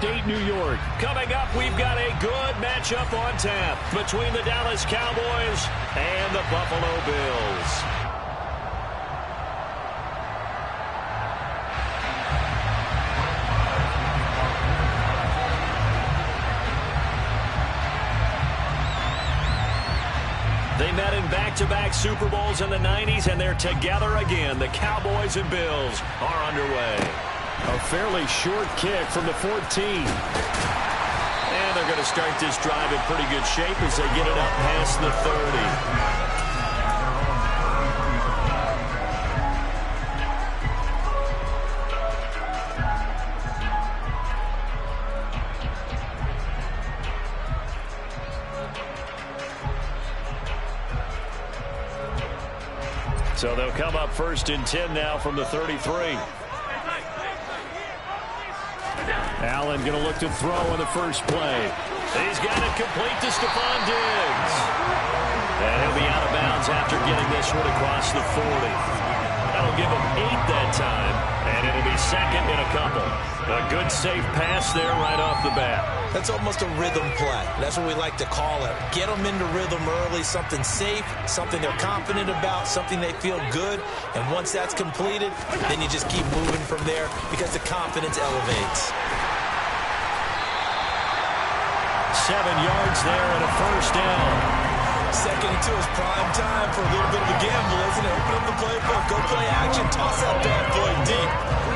upstate New York. Coming up, we've got a good matchup on tap between the Dallas Cowboys and the Buffalo Bills. They met in back-to-back Super Bowls in the 90s, and they're together again. The Cowboys and Bills are underway. A fairly short kick from the 14. And they're going to start this drive in pretty good shape as they get it up past the 30. So they'll come up 1st and 10 now from the 33. Allen going to look to throw on the first play. He's got it complete to Stephon Diggs. And he'll be out of bounds after getting this one across the 40. That'll give him 8 that time, and it'll be 2nd and a couple. A good safe pass there right off the bat. That's almost a rhythm play. That's what we like to call it. Get them into rhythm early, something safe, something they're confident about, something they feel good. And once that's completed, then you just keep moving from there because the confidence elevates. 7 yards there and a first down. 2nd and 2 is prime time for a little bit of a gamble, isn't it? Open up the playbook, go play action, toss that bad boy deep.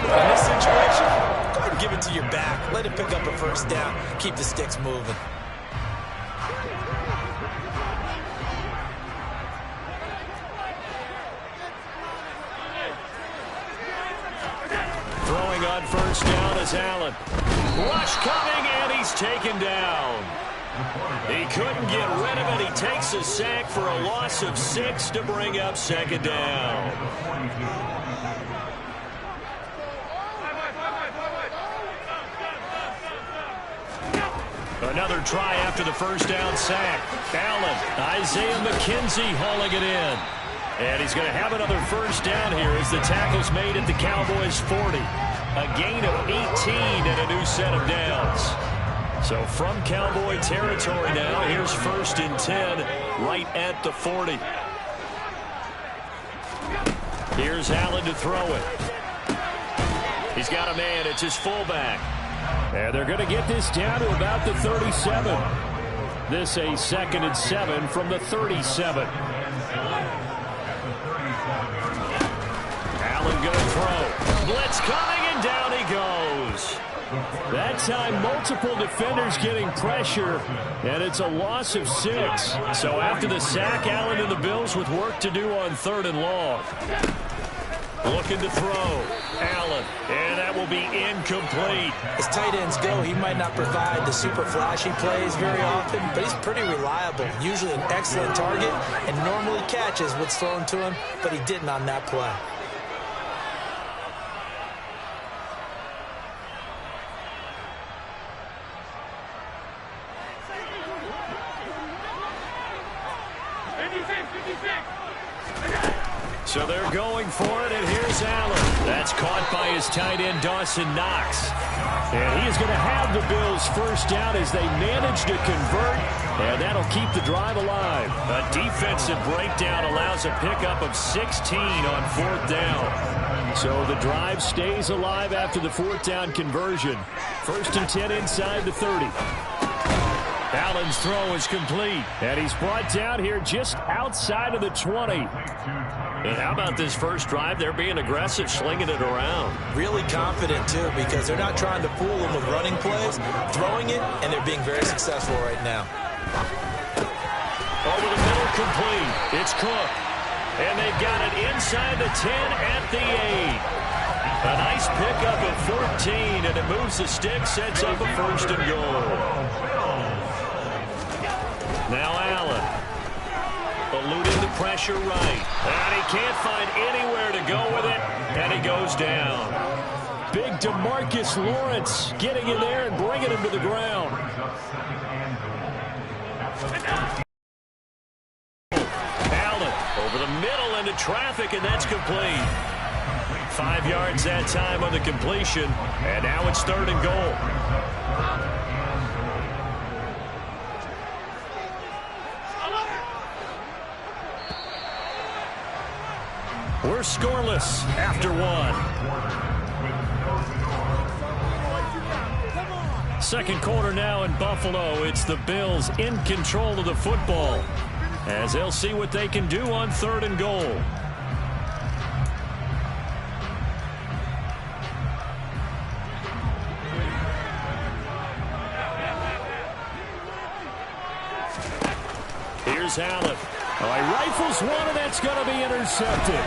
In this situation, go ahead and give it to your back. Let it pick up a first down. Keep the sticks moving. Throwing on first down is Allen. Rush coming, and he's taken down. He couldn't get rid of it. He takes a sack for a loss of 6 to bring up 2nd down. Another try after the first down sack. Allen, Isaiah McKenzie hauling it in. And he's going to have another first down here as the tackle's made at the Cowboys' 40. A gain of 18 and a new set of downs. So from Cowboy territory now, here's 1st and 10 right at the 40. Here's Allen to throw it. He's got a man. It's his fullback. And they're going to get this down to about the 37. This a 2nd and 7 from the 37. Allen going to throw. Blitz coming, and down he goes. That time, multiple defenders getting pressure, and it's a loss of 6. So after the sack, Allen and the Bills with work to do on 3rd and long. Looking to throw. Allen, and that will be incomplete. As tight ends go, he might not provide the super flashy plays very often, but he's pretty reliable. Usually an excellent target, and normally catches what's thrown to him, but he didn't on that play. So they're going for it, and here's Allen. That's caught by his tight end, Dawson Knox. And he is going to have the Bills first down as they manage to convert, and that'll keep the drive alive. A defensive breakdown allows a pickup of 16 on 4th down. So the drive stays alive after the 4th down conversion. 1st and 10 inside the 30. Allen's throw is complete. And he's brought down here just outside of the 20. And how about this first drive? They're being aggressive, slinging it around. Really confident, too, because they're not trying to fool them with running plays, throwing it, and they're being very successful right now. Over the middle, complete. It's Cook. And they've got it inside the 10 at the 8. A nice pickup of 14, and it moves the stick, sets up a 1st and goal. Now Allen. Eluding the pressure right. And he can't find anywhere to go with it, and he goes down. Big DeMarcus Lawrence getting in there and bringing him to the ground. Allen over the middle into traffic, and that's complete. 5 yards that time on the completion, and now it's 3rd and goal. We're scoreless after one. Second quarter now in Buffalo. It's the Bills in control of the football as they'll see what they can do on 3rd and goal. Here's Allen. Oh, he rifles one, and that's going to be intercepted.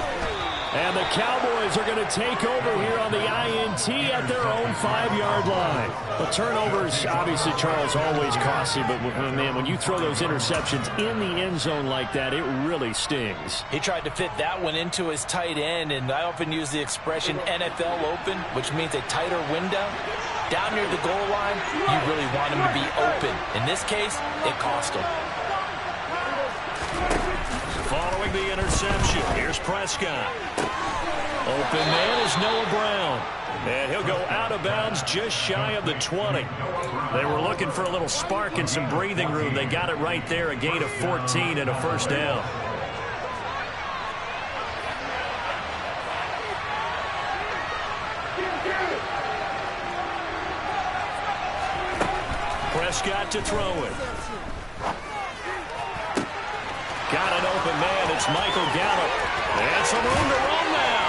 And the Cowboys are going to take over here on the INT at their own 5-yard line. The turnovers, obviously, Charles, always costly, but, man, when you throw those interceptions in the end zone like that, it really stings. He tried to fit that one into his tight end, and I often use the expression NFL open, which means a tighter window. Down near the goal line, you really want him to be open. In this case, it cost him. Following the interception, here's Prescott. Open man is Noah Brown. And he'll go out of bounds just shy of the 20. They were looking for a little spark and some breathing room. They got it right there, a gain of 14 and a first down. Prescott to throw it. Got an open man. It's Michael Gallup. And some room to run now.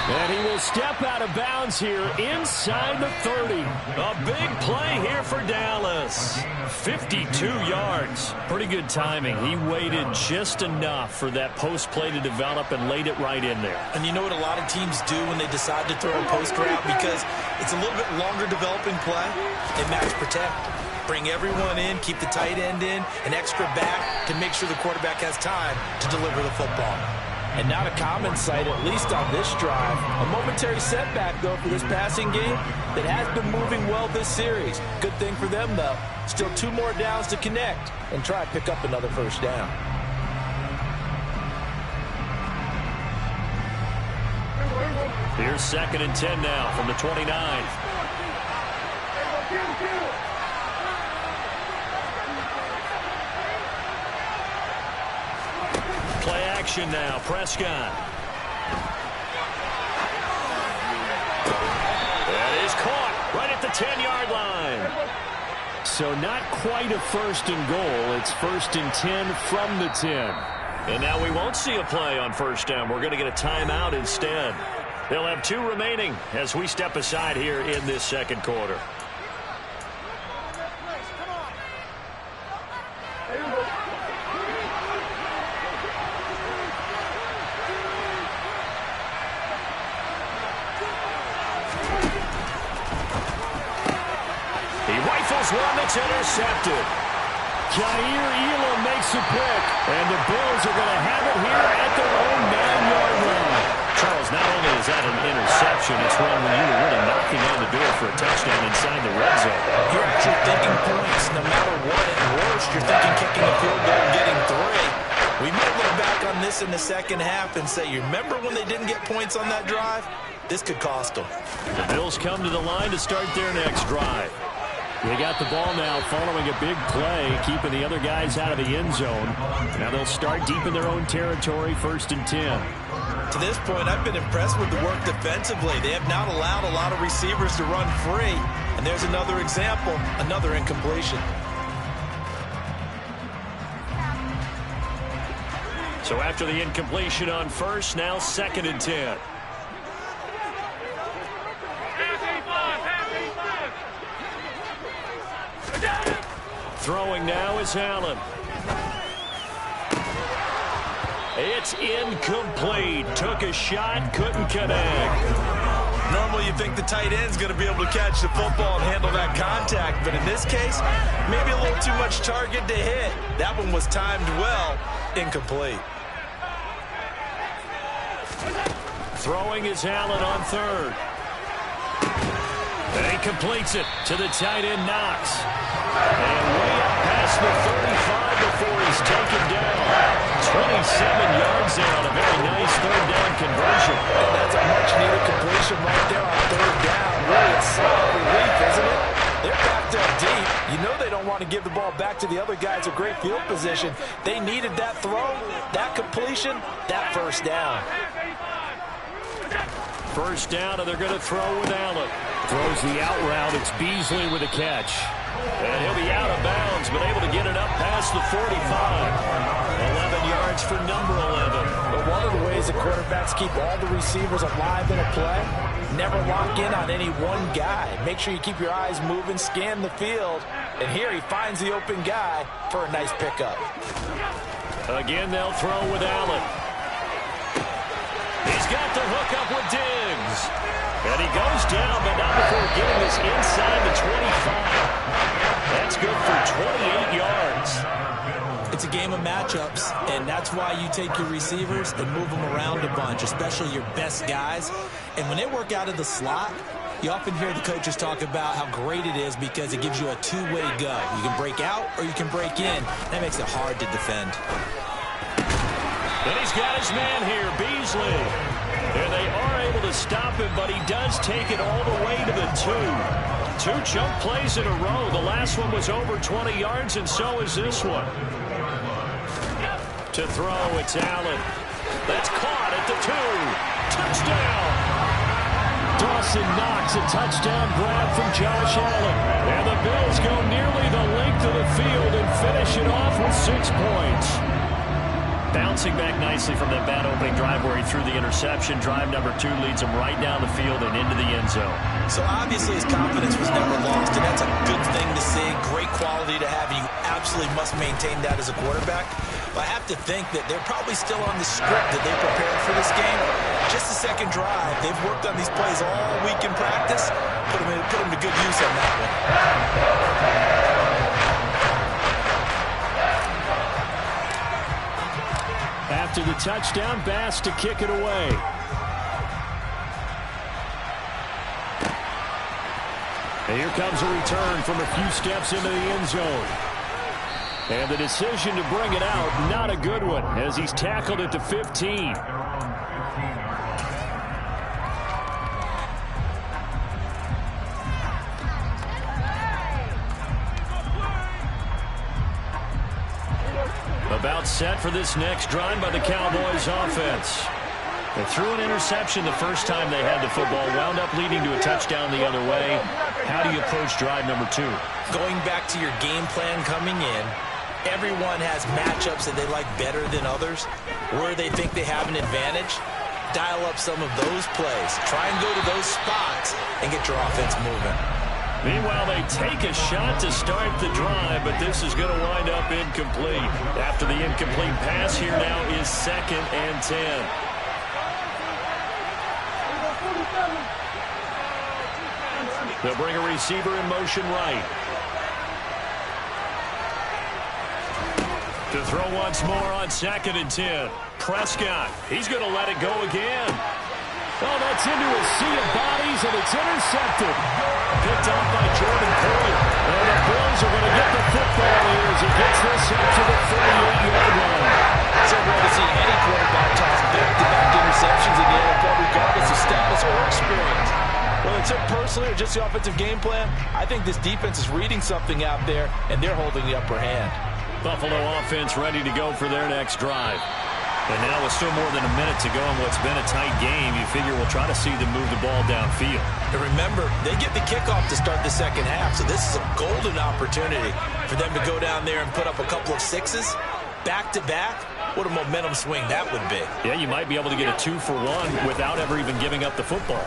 And he will step out of bounds here inside the 30. A big play here for Dallas. 52 yards. Pretty good timing. He waited just enough for that post play to develop and laid it right in there. And you know what a lot of teams do when they decide to throw a post route? Because it's a little bit longer developing play. They max protect. Bring everyone in, keep the tight end in, an extra back to make sure the quarterback has time to deliver the football. And not a common sight, at least on this drive. A momentary setback, though, for this passing game that has been moving well this series. Good thing for them, though. Still 2 more downs to connect and try to pick up another first down. Here's 2nd and 10 now from the 29. Play action now, Prescott. That is caught right at the 10-yard line. So not quite a 1st and goal. It's 1st and 10 from the 10. And now we won't see a play on 1st down. We're going to get a timeout instead. They'll have 2 remaining as we step aside here in this 2nd quarter. One that's intercepted. Jair Elam makes a pick, and the Bills are going to have it here at their own 9-yard line. Charles, not only is that an interception, it's one when you were really knocking on the door for a touchdown inside the red zone. You're actually thinking points. No matter what, at worst, you're thinking kicking a field goal and getting 3. We might look back on this in the second half and say, you remember when they didn't get points on that drive? This could cost them. The Bills come to the line to start their next drive. They got the ball now following a big play, keeping the other guys out of the end zone. Now they'll start deep in their own territory, 1st and 10. To this point, I've been impressed with the work defensively. They have not allowed a lot of receivers to run free. And there's another example, another incompletion. So after the incompletion on 1st, now 2nd and 10. Throwing now is Allen. It's incomplete. Took a shot, couldn't connect. Normally you think the tight end's going to be able to catch the football and handle that contact, but in this case, maybe a little too much target to hit. That one was timed well. Incomplete. Throwing is Allen on 3rd. And he completes it to the tight end, Knox. And way up past the 35 before he's taken down. 27 yards there on a very nice 3rd down conversion. And that's a much-needed completion right there on 3rd down. Really a sigh of relief, isn't it? They're backed up deep. You know they don't want to give the ball back to the other guys with great field position. They needed that throw, that completion, that 1st down. First down, and they're going to throw with Allen. Throws the out route. It's Beasley with a catch. And he'll be out of bounds, but able to get it up past the 45. 11 yards for number 11. But one of the ways the quarterbacks keep all the receivers alive in a play, never lock in on any one guy. Make sure you keep your eyes moving, scan the field. And here he finds the open guy for a nice pickup. Again, they'll throw with Allen. He's got the hook up with Diggs. And he goes down, but not before getting this inside the 25. That's good for 28 yards. It's a game of matchups, and that's why you take your receivers and move them around a bunch, especially your best guys. And when they work out of the slot, you often hear the coaches talk about how great it is because it gives you a two-way go. You can break out or you can break in. That makes it hard to defend. And he's got his man here, Beasley. And they are able to stop him, but he does take it all the way to the 2. 2 chunk plays in a row. The last one was over 20 yards, and so is this one. To throw, it's Allen. That's caught at the 2. Touchdown! Dawson Knox, a touchdown grab from Josh Allen. And the Bills go nearly the length of the field and finish it off with 6 points. Bouncing back nicely from that bad opening drive where he threw the interception. Drive number 2 leads him right down the field and into the end zone. So obviously his confidence was never lost, and that's a good thing to see. Great quality to have, and you absolutely must maintain that as a quarterback. But I have to think that they're probably still on the script that they prepared for this game. Just the second drive. They've worked on these plays all week in practice. Put them to good use on that one. After the touchdown, Bass to kick it away. And here comes a return from a few steps into the end zone. And the decision to bring it out, not a good one, as he's tackled at the 15. About set for this next drive by the Cowboys offense. They threw an interception the first time they had the football, wound up leading to a touchdown the other way. How do you approach drive number 2? Going back to your game plan coming in, everyone has matchups that they like better than others, where they think they have an advantage. Dial up some of those plays. Try and go to those spots and get your offense moving. Meanwhile, they take a shot to start the drive, but this is going to wind up incomplete. After the incomplete pass, here now is 2nd and 10. They'll bring a receiver in motion right. To throw once more on 2nd and 10. Prescott, he's going to let it go again. Oh, that's into a sea of bodies, and it's intercepted. Picked off by Jordan Poyer. And the Bills are going to get the football here as he gets this up to the 38-yard line. So great to see any quarterback toss back-to-back interceptions in the NFL, regardless of status or experience. Whether it's him personally or just the offensive game plan, I think this defense is reading something out there, and they're holding the upper hand. Buffalo offense ready to go for their next drive. And now with still more than a minute to go in what's been a tight game, you figure we'll try to see them move the ball downfield. And remember, they get the kickoff to start the second half, so this is a golden opportunity for them to go down there and put up a couple of 6s back-to-back. What a momentum swing that would be. Yeah, you might be able to get a 2-for-1 without ever even giving up the football.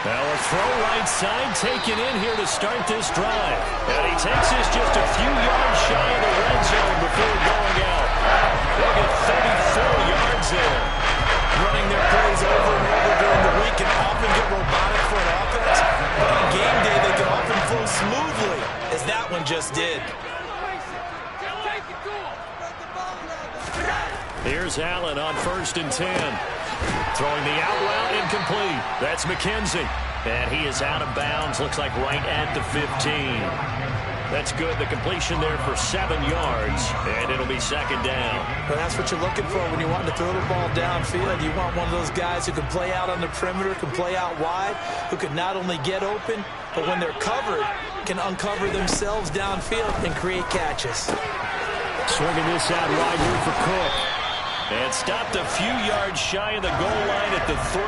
Now a throw right side taken in here to start this drive. And he takes this just a few yards shy of the red zone before going out. They'll get 34 yards there. Running their plays over and over during the week can often get robotic for an offense. But on game day, they can often flow smoothly, as that one just did. Here's Allen on 1st and 10. Throwing the out route incomplete. That's McKenzie. And he is out of bounds. Looks like right at the 15. That's good. The completion there for 7 yards. And it'll be 2nd down. Well, that's what you're looking for when you want to throw the ball downfield. You want one of those guys who can play out on the perimeter, can play out wide, who can not only get open, but when they're covered, can uncover themselves downfield and create catches. Swinging this out wide here for Cook. And stopped a few yards shy of the goal line at the 3.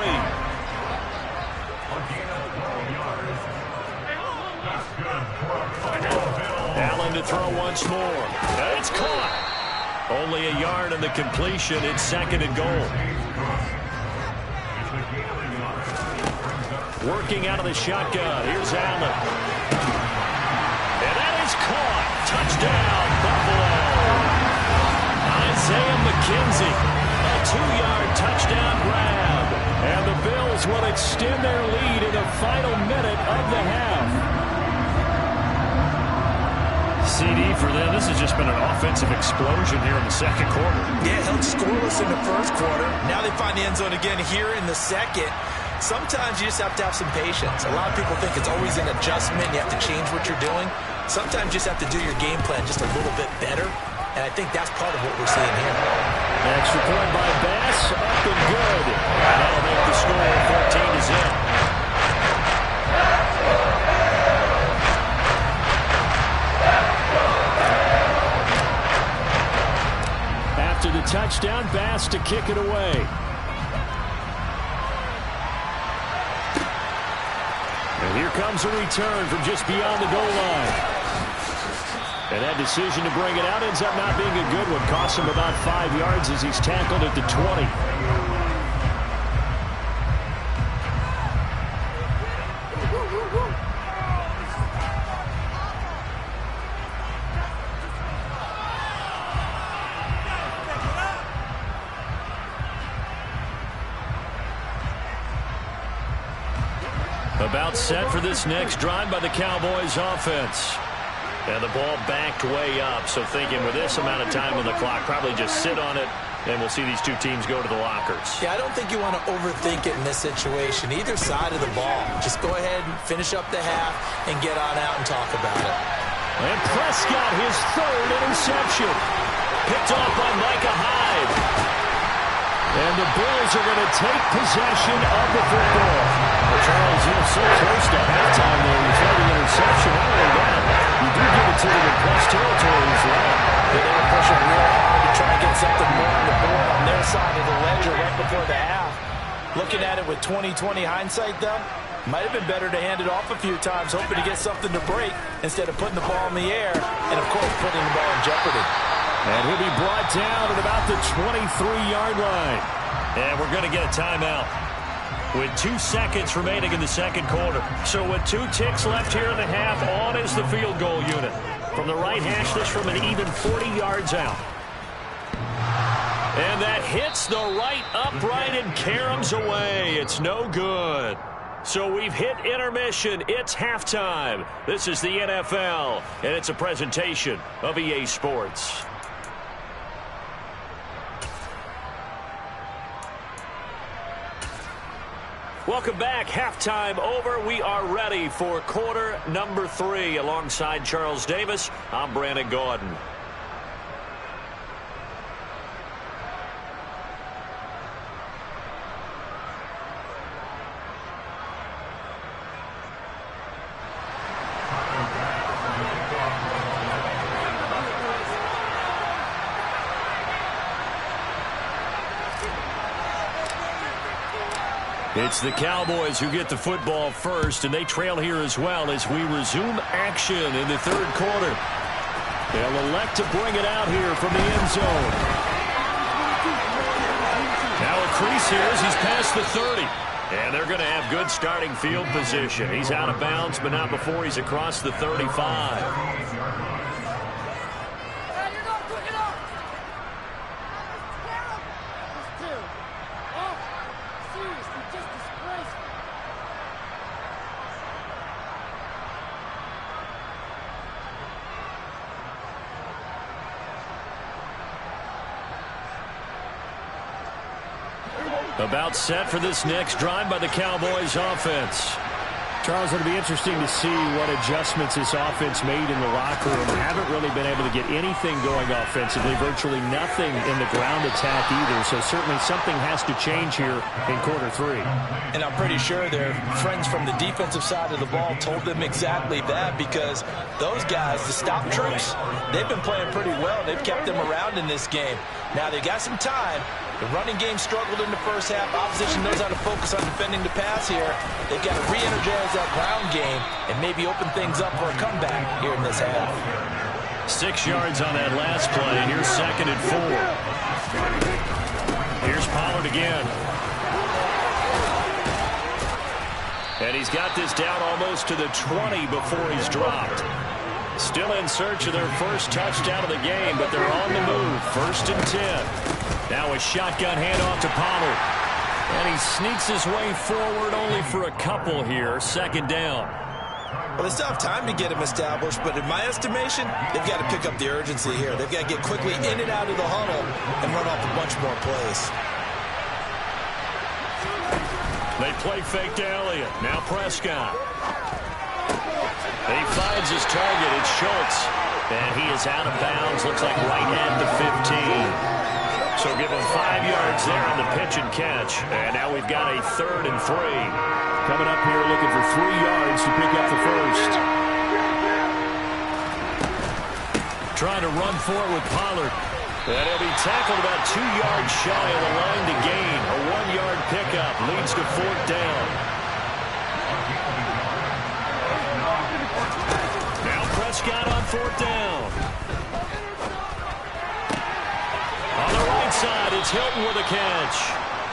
Allen to throw once more. It's caught. Only a yard on the completion. It's 2nd and goal. Working out of the shotgun. Here's Allen. And that is caught. Touchdown, Buffalo. Isaiah McKenzie, a 2-yard touchdown grab. And the Bills will extend their lead in the final minute of the half. CD for them. This has just been an offensive explosion here in the second quarter. Yeah, held scoreless in the first quarter. Now they find the end zone again here in the second. Sometimes you just have to have some patience. A lot of people think it's always an adjustment. You have to change what you're doing. Sometimes you just have to do your game plan just a little bit better. And I think that's part of what we're seeing here. Extra point by Bass, up and good. And that'll make the score 14 is in. After the touchdown, Bass to kick it away. And here comes a return from just beyond the goal line. And that decision to bring it out ends up not being a good one. Costs him about 5 yards as he's tackled at the 20. About set for this next drive by the Cowboys offense. And the ball backed way up, so thinking with this amount of time on the clock, probably just sit on it, and we'll see these two teams go to the lockers. Yeah, I don't think you want to overthink it in this situation. Either side of the ball. Just go ahead and finish up the half and get on out and talk about it. And Prescott, his 3rd interception. Picked off by Micah Hyde. And the Bills are going to take possession of the football. Well, Charles, you know, so close to halftime there. You throw the interception. Not only that, you do give it to them in plus territory as well. They were pushing real hard to try and get something more on the board on their side of the ledger right before the half. Looking at it with 20/20 hindsight, though, might have been better to hand it off a few times, hoping to get something to break instead of putting the ball in the air and, of course, putting the ball in jeopardy. And he'll be brought down at about the 23-yard line. And we're going to get a timeout with 2 seconds remaining in the second quarter. So with 2 ticks left here in the half, on is the field goal unit. From the right hash, this from an even 40 yards out. And that hits the right upright and caroms away. It's no good. So we've hit intermission. It's halftime. This is the NFL, and it's a presentation of EA Sports. Welcome back. Halftime over. We are ready for quarter number 3. Alongside Charles Davis, I'm Brandon Gaudin. It's the Cowboys who get the football first, and they trail here as well as we resume action in the third quarter. They'll elect to bring it out here from the end zone. Now a crease here as he's past the 30. And they're going to have good starting field position. He's out of bounds, but not before he's across the 35. About set for this next drive by the Cowboys offense. Charles, it'll be interesting to see what adjustments this offense made in the locker room. Haven't really been able to get anything going offensively, virtually nothing in the ground attack either. So certainly something has to change here in quarter 3. And I'm pretty sure their friends from the defensive side of the ball told them exactly that, because those guys, the stop troops, they've been playing pretty well. They've kept them around in this game. Now they got some time. The running game struggled in the first half. Opposition knows how to focus on defending the pass here. They've got to re-energize that ground game and maybe open things up for a comeback here in this half. 6 yards on that last play, and here's 2nd and 4. Here's Pollard again. And he's got this down almost to the 20 before he's dropped. Still in search of their first touchdown of the game, but they're on the move. 1st and 10. Now a shotgun handoff to Pollard. And he sneaks his way forward only for a couple here. 2nd down. Well, they still have time to get him established, but in my estimation, they've got to pick up the urgency here. They've got to get quickly in and out of the huddle and run off a bunch more plays. They play fake to Elliott. Now Prescott. He finds his target. It's Schultz. And he is out of bounds. Looks like right at the 15. So give him 5 yards there on the pitch and catch. And now we've got a 3rd and 3. Coming up here looking for 3 yards to pick up the first. Trying to run for it with Pollard. And he'll be tackled about 2 yards shy of the line to gain. A 1-yard pickup leads to 4th down. Now Prescott on 4th down. On the right side, it's Hilton with a catch.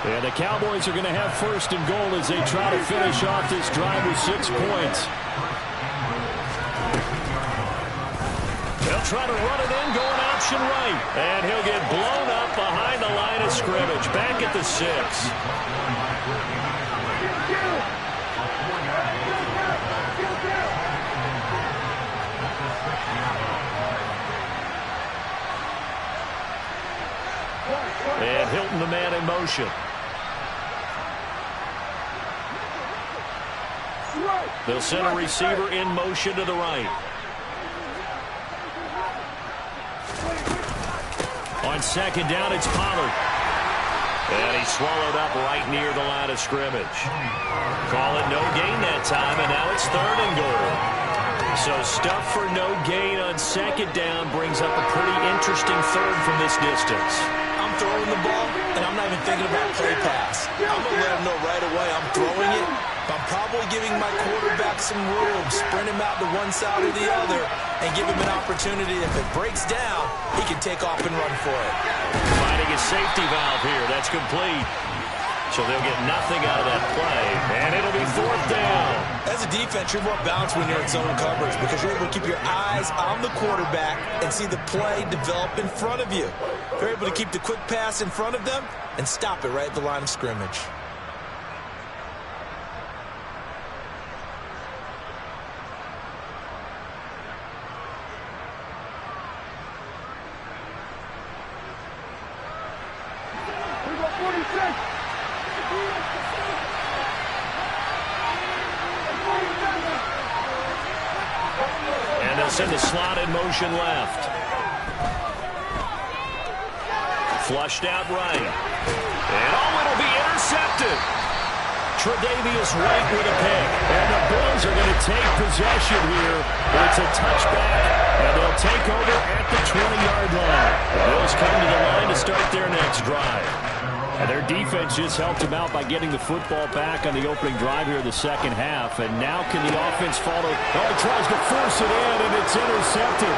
And the Cowboys are going to have 1st and goal as they try to finish off this drive with 6 points. They'll try to run it in, going option right. And he'll get blown up behind the line of scrimmage. Back at the 6. And Hilton, the man in motion. They'll send a receiver in motion to the right. On 2nd down, it's Pollard. And he's swallowed up right near the line of scrimmage. Call it no gain that time, and now it's 3rd and goal. So stuff for no gain on 2nd down brings up a pretty interesting 3rd from this distance. I'm throwing the ball, and I'm not even thinking about play pass. I'm going to let him know right away I'm throwing it, but I'm probably giving my quarterback some room, sprint him out to one side or the other, and give him an opportunity. If it breaks down, he can take off and run for it. Finding a safety valve here. That's complete. So they'll get nothing out of that play, and it'll be 4th down. As a defense, you're more balanced when you're in zone coverage because you're able to keep your eyes on the quarterback and see the play develop in front of you. You're able to keep the quick pass in front of them and stop it right at the line of scrimmage. In the slot in motion left. Flushed out right. And it'll be intercepted. Tre'Davious White with a pick. And the Bills are going to take possession here. It's a touchback, and they'll take over at the 20-yard line. The Bills come to the line to start their next drive. And their defense just helped him out by getting the football back on the opening drive here in the 2nd half. And now can the offense follow? Oh, he tries to force it in, and it's intercepted.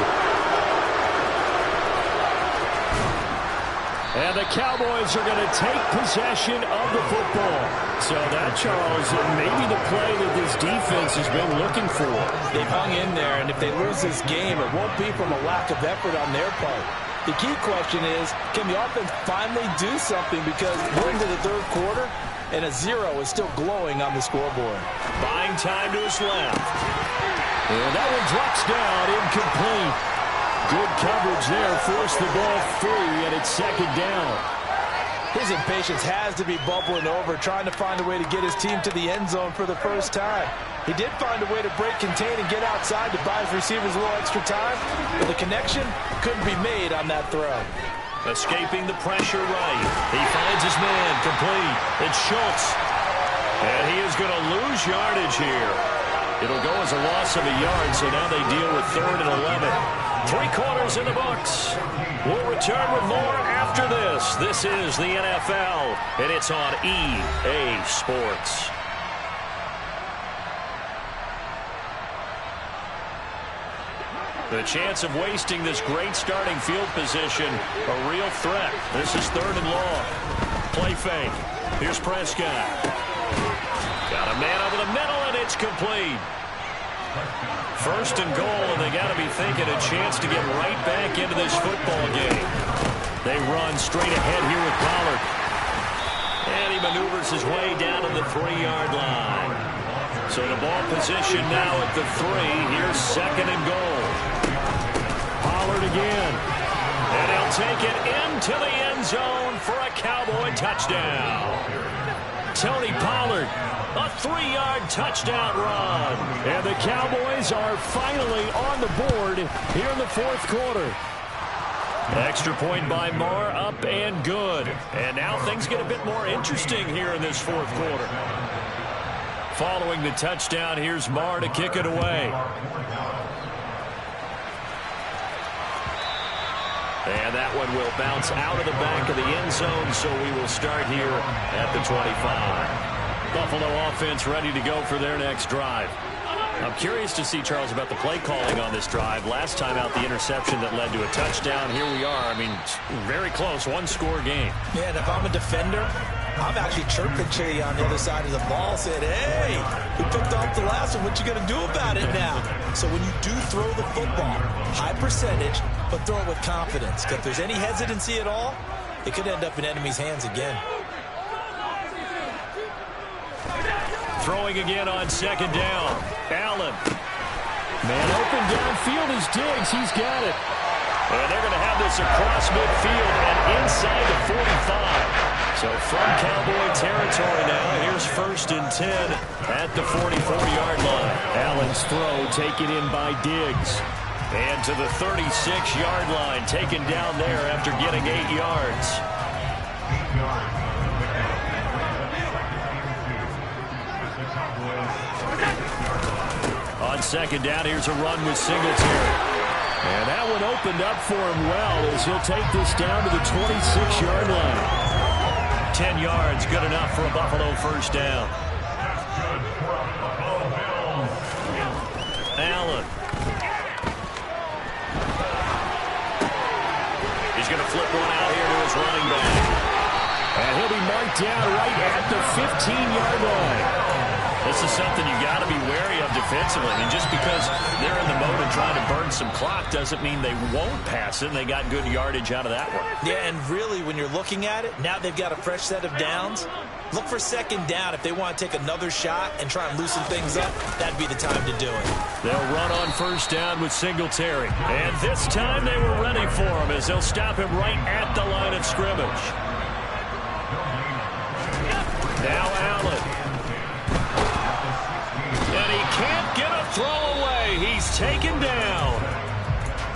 And the Cowboys are going to take possession of the football. So that, Charles, may be the play that this defense has been looking for. They've hung in there, and if they lose this game, it won't be from a lack of effort on their part. The key question is, can the offense finally do something? Because we're into the 3rd quarter, and a 0 is still glowing on the scoreboard. Buying time to his left. And that one drops down, incomplete. Good coverage there, forced the ball free, and it's 2nd down. His impatience has to be bubbling over, trying to find a way to get his team to the end zone for the first time. He did find a way to break, contain, and get outside to buy his receivers a little extra time, but the connection couldn't be made on that throw. Escaping the pressure right. He finds his man complete. It's Schultz. And he is going to lose yardage here. It'll go as a loss of a yard, so now they deal with 3rd and 11. 3 quarters in the books. We'll return with more after this. This is the NFL, and it's on EA Sports. The chance of wasting this great starting field position, a real threat. This is 3rd and long. Play fake. Here's Prescott. Got a man over the middle, and it's complete. 1st and goal, and they got to be thinking a chance to get right back into this football game. They run straight ahead here with Pollard. And he maneuvers his way down to the 3-yard line. So the ball position now at the 3. Here's 2nd and goal. Pollard again. And he'll take it into the end zone for a Cowboy touchdown. Tony Pollard, a 3-yard touchdown run. And the Cowboys are finally on the board here in the 4th quarter. Extra point by Marr, up and good. And now things get a bit more interesting here in this 4th quarter. Following the touchdown, here's Marr to kick it away. And that one will bounce out of the back of the end zone, so we will start here at the 25. Buffalo offense ready to go for their next drive. I'm curious to see, Charles, about the play calling on this drive. Last time out, the interception that led to a touchdown. Here we are. I mean, very close, 1-score game. Yeah, and if I'm a defender, I'm actually chirping Chitty on the other side of the ball, saying, hey, we picked off the last one. What you going to do about it now? So when you do throw the football, high percentage, but throw it with confidence. Because if there's any hesitancy at all, it could end up in enemy's hands again. Throwing again on 2nd down. Allen. Man open downfield is Diggs. He's got it. And they're going to have this across midfield and inside the 45. So from Cowboy territory now, here's 1st and 10 at the 44-yard line. Allen's throw taken in by Diggs. And to the 36-yard line, taken down there after getting 8 yards. On 2nd down, here's a run with Singletary. And that one opened up for him well as he'll take this down to the 26-yard line. 10 yards, good enough for a Buffalo 1st down. Allen. He's going to flip one out here to his running back. And he'll be marked down right at the 15-yard line. This is something you got to be wary of defensively. And just because they're in the mode of trying to burn some clock doesn't mean they won't pass it. And they got good yardage out of that one. Yeah, and really, when you're looking at it, now they've got a fresh set of downs. Look for 2nd down. If they want to take another shot and try and loosen things up, that'd be the time to do it. They'll run on 1st down with Singletary. And this time they were ready for him as they'll stop him right at the line of scrimmage. Now Allen. And he can't get a throw away. He's taken down.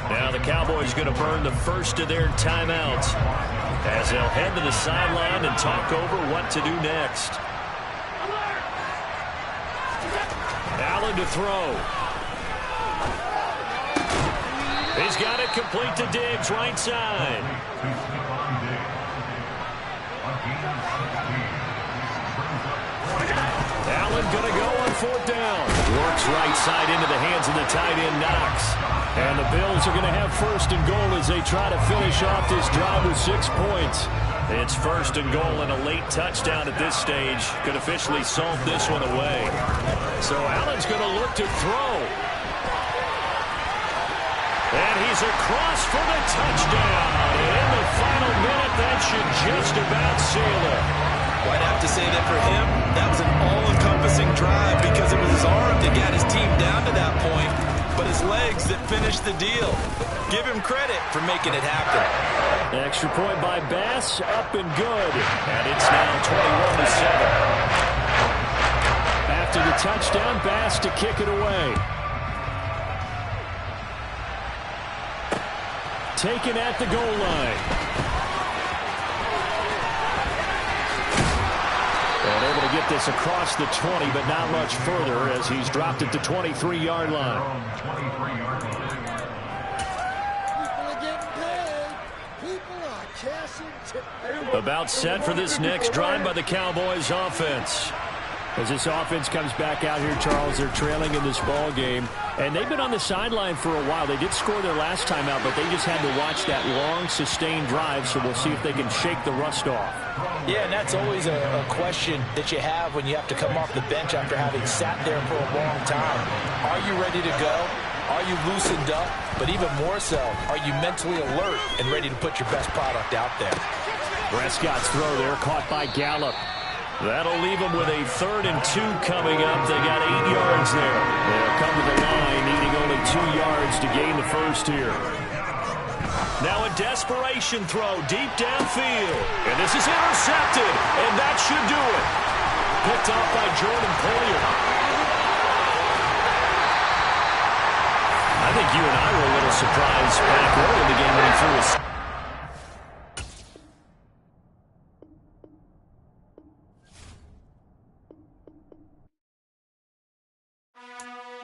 Now the Cowboys going to burn the first of their timeouts as they'll head to the sideline and talk over what to do next. Allen to throw. He's got it complete to Diggs, right side. Allen going to go on 4th down. Works right side into the hands of the tight end, Knox. And the Bills are going to have 1st and goal as they try to finish off this drive with 6 points. It's 1st and goal, and a late touchdown at this stage could officially solve this one away. So Allen's going to look to throw. And he's across for the touchdown. And in the final minute, that should just about seal it. I'd have to say that for him, that was an all-encompassing drive because it was his arm that got his team down to that point, but his legs that finished finished the deal. Give him credit for making it happen. Extra point by Bass, up and good. And it's now 21-7. After the touchdown, Bass to kick it away. Taken at the goal line. And able to get this across the 20, but not much further as he's dropped it to 23-yard line. About set for this next drive by the Cowboys offense. As this offense comes back out here, Charles, they're trailing in this ball game. And they've been on the sideline for a while. They did score their last time out, but they just had to watch that long, sustained drive, so we'll see if they can shake the rust off. Yeah, and that's always a question that you have when you have to come off the bench after having sat there for a long time. Are you ready to go? Are you loosened up? But even more so, are you mentally alert and ready to put your best product out there? Prescott's throw there, caught by Gallup. That'll leave them with a 3rd and 2 coming up. They got 8 yards there. They'll come to the line, needing only 2 yards to gain the first here. Now a desperation throw deep downfield. And this is intercepted, and that should do it. Picked off by Jordan Poyer. I think you and I were a little surprised back early in the game when he threw his